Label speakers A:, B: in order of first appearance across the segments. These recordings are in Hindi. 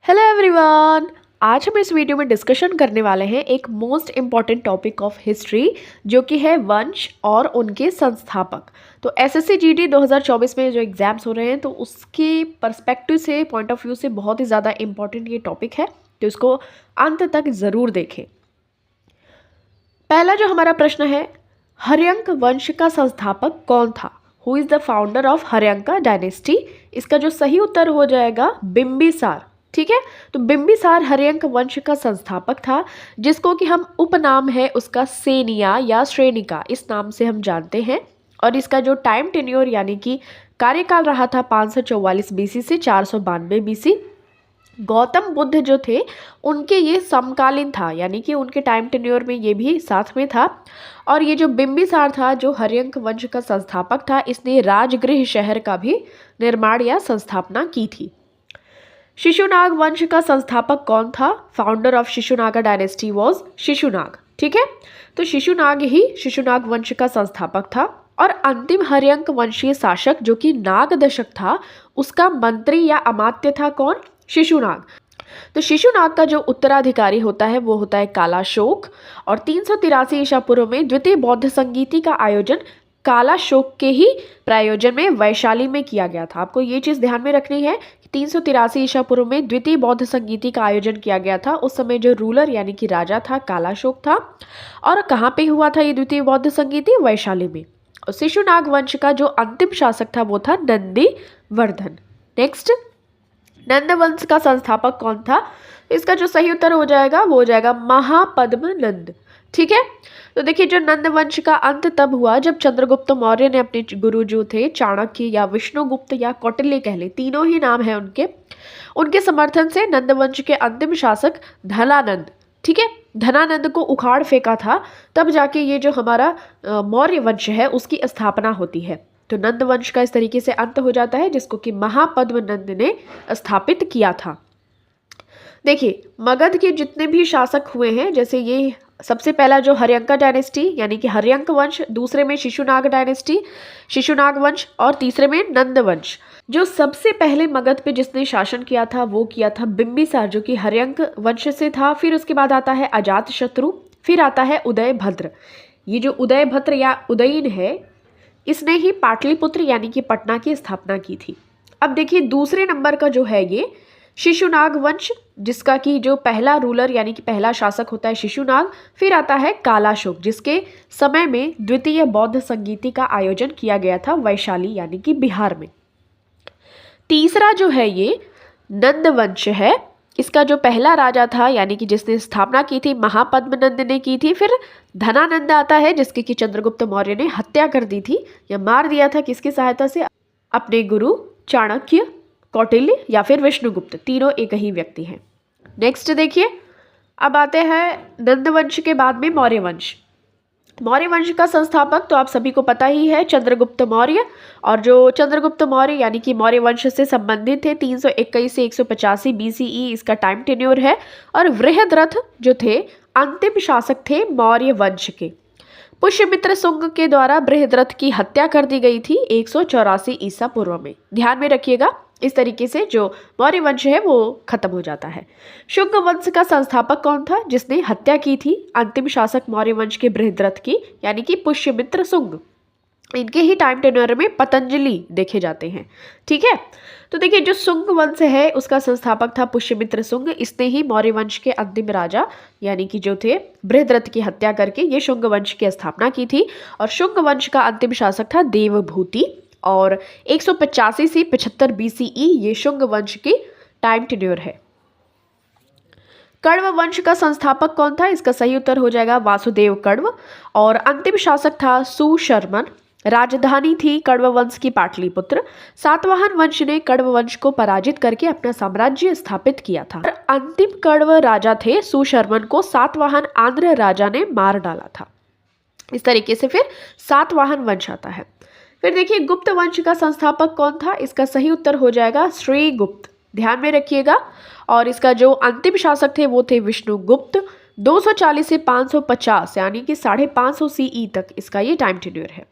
A: Hello everyone. आज हम इस वीडियो में डिस्कशन करने वाले हैं एक most important topic of history जो कि है वंश और उनके संस्थापक। तो एसएससी जीडी 2024 में जो एग्जाम्स हो रहे हैं तो उसके पर्सपेक्टिव से पॉइंट ऑफ व्यू से बहुत ही ज़्यादा इम्पॉर्टेंट ये टॉपिक है, तो इसको अंत तक ज़रूर देखें। पहला जो हमारा प्रश्न है, हर्यंक वंश का संस्थापक कौन था? Who is the founder of Haryanka dynasty? इसका जो सही उत्तर हो जाएगा बिंबिसार। ठीक है, तो बिंबिसार हर्यंक वंश का संस्थापक था, जिसको कि हम उपनाम है उसका सेनिया या श्रेणिका इस नाम से हम जानते हैं। और इसका जो टाइम टेन्योर यानी कि कार्यकाल रहा था 544 बीसी से 492 बीसी। गौतम बुद्ध जो थे उनके ये समकालीन था, यानी कि उनके टाइम टेन्योर में ये भी साथ में था। और ये जो बिंबिसार था जो हर्यंक वंश का संस्थापक था, इसने राजगृह शहर का भी निर्माण या संस्थापना की थी। शिशुनाग वंश का संस्थापक कौन था? Founder of Shishunaga dynasty was Shishunaga. ठीक है, तो शिशुनाग ही शिशुनाग वंश का संस्थापक था। और अंतिम हर्यंक वंशीय शासक जो कि नाग दशक था, उसका मंत्री या अमात्य था कौन? शिशुनाग। तो शिशुनाग का जो उत्तराधिकारी होता है वो होता है कालाशोक। और 383 ईसा पूर्व में द्वितीय बौद्ध संगीति का आयोजन कालाशोक के ही प्रायोजन में वैशाली में किया गया था। आपको ये चीज़ ध्यान में रखनी है कि 383 ईसा पूर्व में द्वितीय बौद्ध संगीति का आयोजन किया गया था। उस समय जो रूलर यानी कि राजा था कालाशोक था। और कहाँ पे हुआ था ये द्वितीय बौद्ध संगीति? वैशाली में। और शिशुनाग वंश का जो अंतिम शासक था वो था नंदी वर्धन। नेक्स्ट, नंद वंश का संस्थापक कौन था? इसका जो सही उत्तर हो जाएगा वो हो जाएगा महापद्म नंद। ठीक है, तो देखिए जो नंद वंश का अंत तब हुआ जब चंद्रगुप्त मौर्य ने अपने गुरु जो थे चाणक्य या विष्णुगुप्त या कौटिल्य कह ले, तीनों ही नाम है उनके समर्थन से नंद वंश के अंतिम शासक धनानंद, ठीक है, धनानंद को उखाड़ फेंका था। तब जाके ये जो हमारा मौर्य वंश है उसकी स्थापना होती है। तो नंद वंश का इस तरीके से अंत हो जाता है जिसको कि महापद्म नंद ने स्थापित किया था। देखिए मगध के जितने भी शासक हुए हैं, जैसे ये सबसे पहला जो हर्यंका डायनेस्टी यानी कि हर्यंक वंश, दूसरे में शिशुनाग डायनेस्टी शिशुनाग वंश, और तीसरे में नंद वंश। जो सबसे पहले मगध पे जिसने शासन किया था वो किया था बिंबिसार जो कि हर्यंक वंश से था। फिर उसके बाद आता है अजातशत्रु, फिर आता है उदयभद्र। ये जो उदयभद्र या उदयन है इसने ही पाटलिपुत्र यानी कि पटना की स्थापना की थी। अब देखिए दूसरे नंबर का जो है ये शिशुनाग वंश, जिसका कि जो पहला रूलर यानी कि पहला शासक होता है शिशुनाग। फिर आता है कालाशोक जिसके समय में द्वितीय बौद्ध संगीति का आयोजन किया गया था वैशाली यानी कि बिहार में। तीसरा जो है ये नंद वंश है, इसका जो पहला राजा था यानी कि जिसने स्थापना की थी महापद्म नंद ने की थी। फिर धनानंद आता है जिसकी कि चंद्रगुप्त मौर्य ने हत्या कर दी थी या मार दिया था, किसकी सहायता से? अपने गुरु चाणक्य, कौटिल्य या फिर विष्णुगुप्त, तीनों एक ही व्यक्ति हैं। नेक्स्ट देखिए, अब आते हैं नंद वंश के बाद में मौर्य वंश। मौर्य वंश का संस्थापक तो आप सभी को पता ही है, चंद्रगुप्त मौर्य। और जो चंद्रगुप्त मौर्य यानी कि मौर्य वंश से संबंधित थे 321 से 185 बीसीई इसका टाइम टेन्योर है। और वृहद्रथ जो थे अंतिम शासक थे मौर्य वंश के। पुष्यमित्र सुंग के द्वारा बृहद्रथ की हत्या कर दी गई थी 184 ईसा पूर्व में। ध्यान में रखिएगा, इस तरीके से जो मौर्य वंश है वो खत्म हो जाता है। शुंग वंश का संस्थापक कौन था जिसने हत्या की थी अंतिम शासक मौर्य वंश के बृहद्रथ की, यानी कि पुष्यमित्र सुंग। इनके ही टाइम टेन्योर में पतंजलि देखे जाते हैं। ठीक है, तो देखिए जो सुंग वंश है उसका संस्थापक था पुष्यमित्र सुंग। इसने ही मौर्य वंश के अंतिम राजा यानी कि जो थे बृहद्रथ की हत्या करके ये शुंग वंश की स्थापना की थी। और शुंग वंश का अंतिम शासक था देवभूति। और 185 से 75 बीसीई ये शुंग वंश की टाइम टेन्योर है। कण्व वंश का संस्थापक कौन था? इसका सही उत्तर हो जाएगा वासुदेव कण्व। और अंतिम शासक था सुशर्मन। राजधानी थी कण्व वंश की पाटलिपुत्र। सातवाहन वंश ने कण्व वंश को पराजित करके अपना साम्राज्य स्थापित किया था। और अंतिम कण्व राजा थे सुशर्मन को सातवाहन आंध्र राजा ने मार डाला था। इस तरीके से फिर सातवाहन वंश आता है। फिर देखिए गुप्त वंश का संस्थापक कौन था? इसका सही उत्तर हो जाएगा श्रीगुप्त। ध्यान में रखिएगा। और इसका जो अंतिम शासक थे वो थे विष्णुगुप्त। 240 से 550 यानी कि 550 सीई तक इसका ये टाइम टेन्योर है।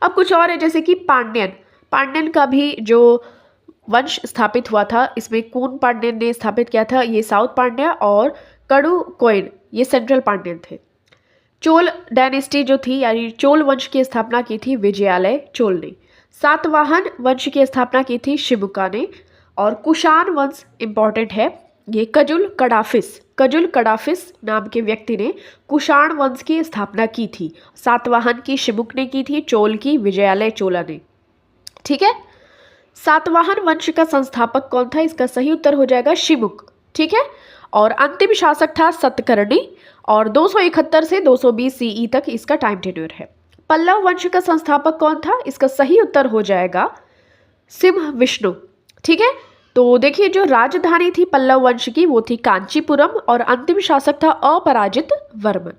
A: अब कुछ और है जैसे कि पांड्यन का भी जो वंश स्थापित हुआ था। इसमें कून पांड्यन ने स्थापित किया था, ये साउथ पांड्या, और कड़ु कोइन ये सेंट्रल पांड्यन थे। चोल डायनेस्टी जो थी यानी चोल वंश की स्थापना की थी विजयालय चोल ने। सातवाहन वंश की स्थापना की थी शिबुका ने। और कुषाण वंश इंपॉर्टेंट है, ये कजुल कडाफिस नाम के व्यक्ति ने कुषाण वंश की स्थापना की थी। सातवाहन की शिबुक ने की थी, चोल की विजयालय चोला ने। ठीक है, सातवाहन वंश का संस्थापक कौन था? इसका सही उत्तर हो जाएगा शिबुक। ठीक है, और अंतिम शासक था सतकर्णी, और 271 से 220 सीई तक इसका टाइम टेन्योर है। पल्लव वंश का संस्थापक कौन था? इसका सही उत्तर हो जाएगा सिंह विष्णु। ठीक है, तो देखिए जो राजधानी थी पल्लव वंश की वो थी कांचीपुरम, और अंतिम शासक था अपराजित वर्मन।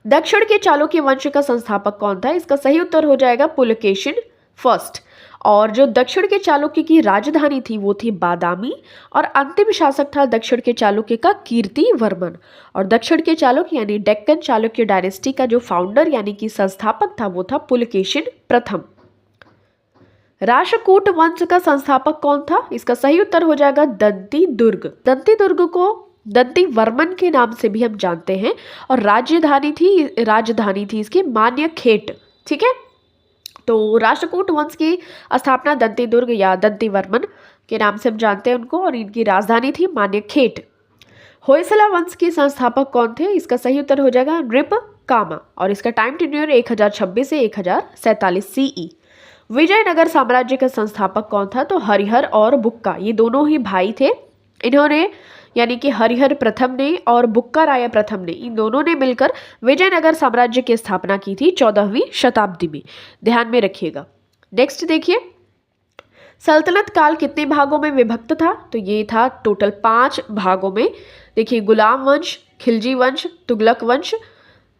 A: दक्षिण के चालुक्य वंश का संस्थापक कौन था? इसका सही उत्तर हो जाएगा पुलकेशिन फर्स्ट, और जो दक्षिण के चालुक्य की राजधानी थी वो थी बादामी, और अंतिम शासक था दक्षिण के चालुक्य का कीर्ति वर्मन। और दक्षिण के चालुक्य यानी डेक्कन चालुक्य डायनेस्टी का जो फाउंडर यानी कि संस्थापक था वो था पुलकेशिन प्रथम। राष्ट्रकूट वंश का संस्थापक कौन था? इसका सही उत्तर हो जाएगा दंती दुर्ग। दंती दुर्ग को दंती वर्मन के नाम से भी हम जानते हैं, और राजधानी थी इसकी मान्यखेट। ठीक है, तो राष्ट्रकूट वंश की स्थापना दंती दुर्ग या दंती वर्मन के नाम से हम जानते हैं उनको, और इनकी राजधानी थी मान्यखेट। होयसला वंश के संस्थापक कौन थे? इसका सही उत्तर हो जाएगा नृप कामा, और इसका टाइम टेन्योर 1026 से 1047 सीई। विजयनगर साम्राज्य का संस्थापक कौन था? तो हरिहर और बुक्का ये दोनों ही भाई थे। इन्होंने यानी कि हरिहर प्रथम ने और बुक्का राय प्रथम ने, इन दोनों ने मिलकर विजयनगर साम्राज्य की स्थापना की थी 14वीं शताब्दी में। ध्यान में रखिएगा। नेक्स्ट देखिए, सल्तनत काल कितने भागों में विभक्त था? तो ये था टोटल 5 भागों में। देखिए, गुलाम वंश, खिलजी वंश, तुगलक वंश,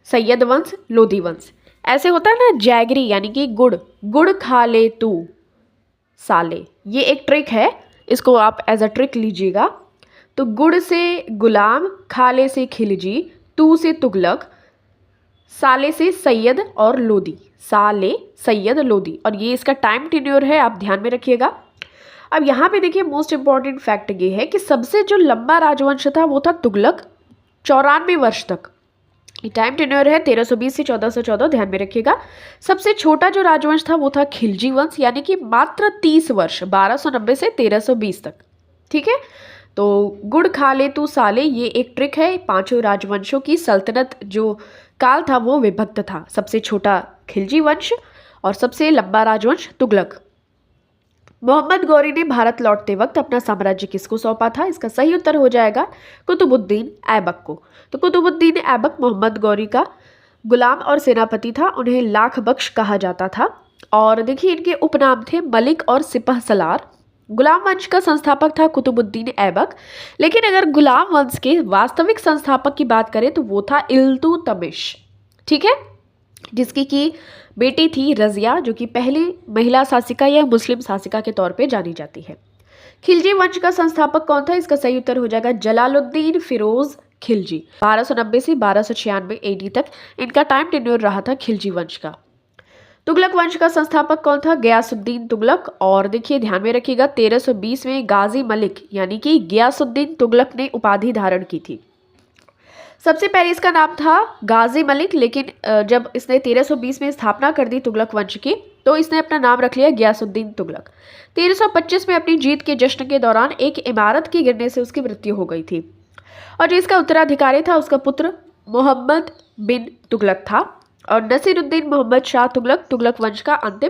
A: सैयद वंश, लोधी वंश। ऐसे होता है ना जैगरी यानी कि गुड़ खा ले तू साले, ये एक ट्रिक है, इसको आप एज अ ट्रिक लीजिएगा। तो गुड़ से गुलाम, खाले से खिलजी, तू से तुगलक, साले से सैयद और लोधी। साले, सैयद, लोधी, और ये इसका टाइम टेन्योर है, आप ध्यान में रखिएगा। अब यहाँ पे देखिए मोस्ट इंपॉर्टेंट फैक्ट ये है कि सबसे जो लंबा राजवंश था वो था तुगलक, 94 वर्ष तक। ये टाइम टेन्योर है 1320 से 1414, ध्यान में रखिएगा। सबसे छोटा जो राजवंश था वो था खिलजी वंश, यानी कि मात्र 30 वर्ष, 1290 से 1320 तक। ठीक है, तो गुड़ खा ले तू साले ये एक ट्रिक है। 5 राजवंशों की सल्तनत जो काल था वो विभक्त था। सबसे छोटा खिलजी वंश और सबसे लंबा राजवंश तुगलक। मोहम्मद गौरी ने भारत लौटते वक्त अपना साम्राज्य किसको सौंपा था? इसका सही उत्तर हो जाएगा कुतुबुद्दीन ऐबक को। तो कुतुबुद्दीन ऐबक मोहम्मद गौरी का गुलाम और सेनापति था। उन्हें लाख बख्श कहा जाता था, और देखिए इनके उपनाम थे मलिक और सिपह सलार। गुलाम वंश का संस्थापक था कुतुबुद्दीन ऐबक, लेकिन अगर गुलाम वंश के वास्तविक संस्थापक की बात करें तो वो था इल्तुतमिश। ठीक है, जिसकी की बेटी थी रजिया, जो कि पहली महिला शासिका या मुस्लिम शासिका के तौर पे जानी जाती है। खिलजी वंश का संस्थापक कौन था? इसका सही उत्तर हो जाएगा जलालुद्दीन फिरोज खिलजी। 1290 से 1296 एडी तक इनका टाइम टेन्योर रहा था खिलजी वंश का। तुगलक वंश का संस्थापक कौन था? गयासुद्दीन तुगलक, और देखिए ध्यान में रखिएगा 1320 में गाजी मलिक यानी कि गयासुद्दीन तुगलक ने उपाधि धारण की थी। सबसे पहले इसका नाम था गाजी मलिक, लेकिन जब इसने 1320 में स्थापना कर दी तुगलक वंश की तो इसने अपना नाम रख लिया गयासुद्दीन तुगलक। 1325 में अपनी जीत के जश्न के दौरान एक इमारत के गिरने से उसकी मृत्यु हो गई थी, और जो इसका उत्तराधिकारी था उसका पुत्र मोहम्मद बिन तुगलक था, और नसीरुद्दीन मोहम्मद शाह तुगलक तुगलक वंश का अंतिम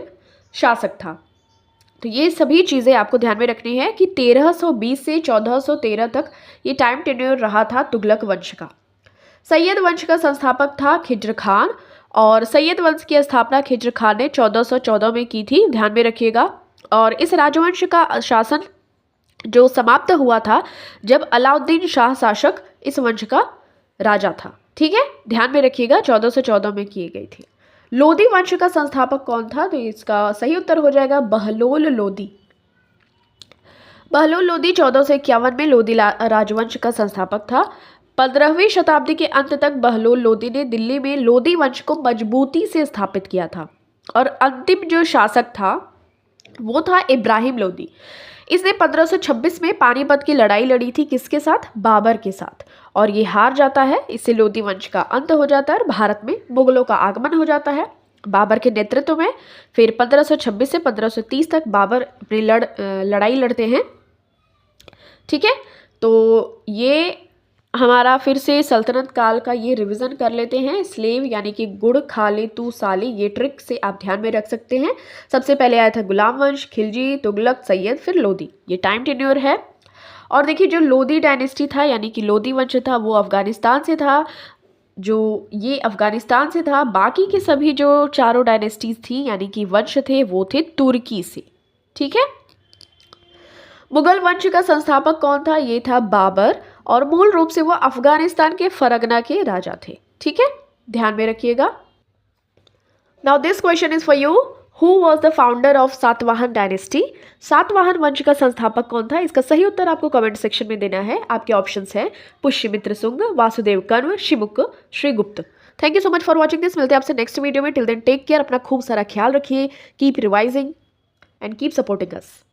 A: शासक था। तो ये सभी चीज़ें आपको ध्यान में रखनी है कि 1320 से 1413 तक ये टाइम टेन्योर रहा था तुगलक वंश का। सैयद वंश का संस्थापक था खिज्र खान, और सैयद वंश की स्थापना खिज्र खान ने 1414 में की थी, ध्यान में रखिएगा। और इस राजवंश का शासन जो समाप्त हुआ था जब अलाउद्दीन शाह शासक इस वंश का राजा था। ठीक है, ध्यान में रखिएगा 1414 में की गई थी। लोधी वंश का संस्थापक कौन था? तो इसका सही उत्तर हो जाएगा बहलोल लोधी। बहलोल लोधी 1451 में लोधी राजवंश का संस्थापक था। 15वीं शताब्दी के अंत तक बहलोल लोधी ने दिल्ली में लोधी वंश को मजबूती से स्थापित किया था, और अंतिम जो शासक था वो था इब्राहिम लोदी। इसने 1526 में पानीपत की लड़ाई लड़ी थी, किसके साथ? बाबर के साथ, और ये हार जाता है। इससे लोदी वंश का अंत हो जाता है और भारत में मुगलों का आगमन हो जाता है बाबर के नेतृत्व में। फिर 1526 से 1530 तक बाबर अपनी लड़ाई लड़ते हैं। ठीक है, तो ये हमारा फिर से सल्तनत काल का ये रिवीजन कर लेते हैं। स्लेव यानी कि गुड़ खा ले तू साले, ये ट्रिक से आप ध्यान में रख सकते हैं। सबसे पहले आया था गुलाम वंश, खिलजी, तुगलक, सैयद, फिर लोदी। ये टाइम टेन्योर है। और देखिए जो लोदी डायनेस्टी था यानी कि लोदी वंश था वो अफगानिस्तान से था, ये अफगानिस्तान से था। बाकी के सभी जो चारों डायनेस्टीज थी यानी कि वंश थे वो थे तुर्की से। ठीक है, मुगल वंश का संस्थापक कौन था? ये था बाबर, और मूल रूप से वो अफगानिस्तान के फरगना के राजा थे। ठीक है, ध्यान में रखिएगा। Now this question is for you, who was the founder of Satavahana dynasty? Satavahana वंश का संस्थापक कौन था? इसका सही उत्तर आपको कमेंट सेक्शन में देना है। आपके ऑप्शंस हैं Pushyamitra Sunga, Vasudeva Kanva, Simuka, Srigupta. Thank you so much for watching this. मिलते हैं आपसे नेक्स्ट वीडियो में। टिल देन टेक केयर, अपना खूब सारा ख्याल रखिए, keep revising and keep supporting us.